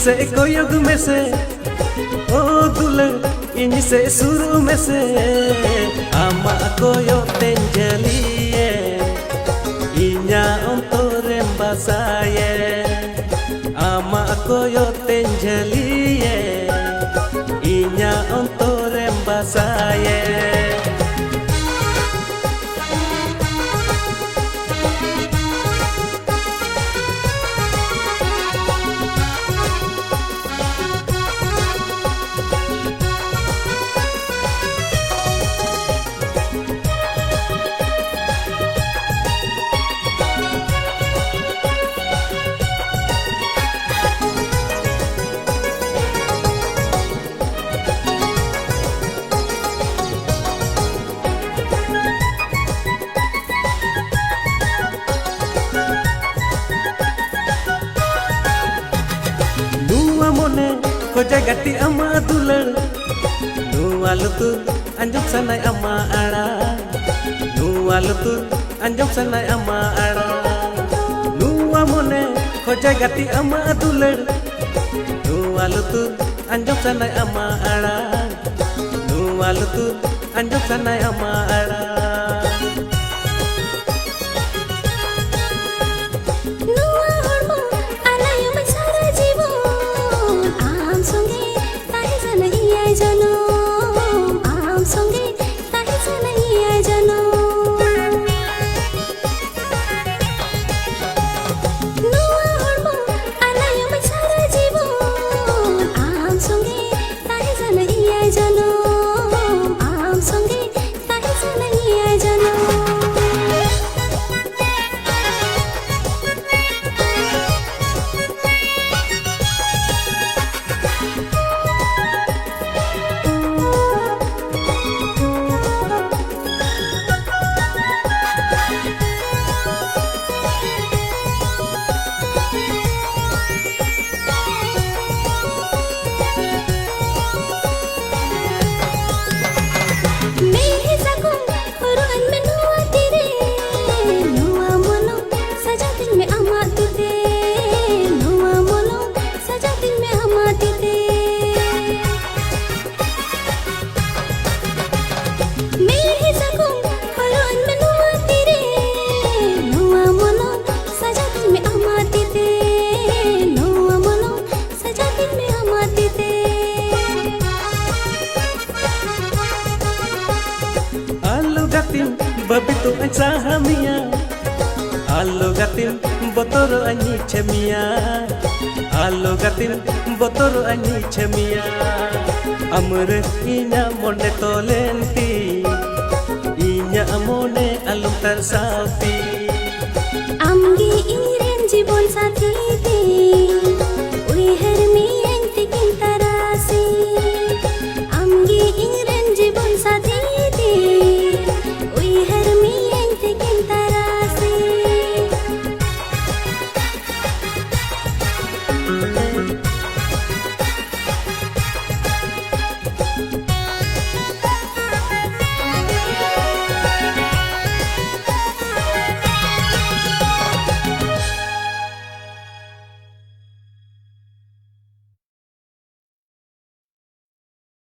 से कोयोग में से ओ दुलर इन से शुरू में से आमा कोयो तेंजलिए इnya ontorem basaye ama koyo tenjaliye inya ontorem basaye Koja gati ama dular nuwa lutur anjum sanai ama ara nuwa lutur anjum sanai ama ara nuwa mone koja gati ama dular nuwa lutur anjum sanai ama ara nuwa lutur anjum sanai ama ara Babi tu anh sahamia Alo gatim botoro anyi chemia Alo gatim botoro anyi chemia Amre inya mone tolenti Inya mone alum tersapi Amgi iren jibon sathi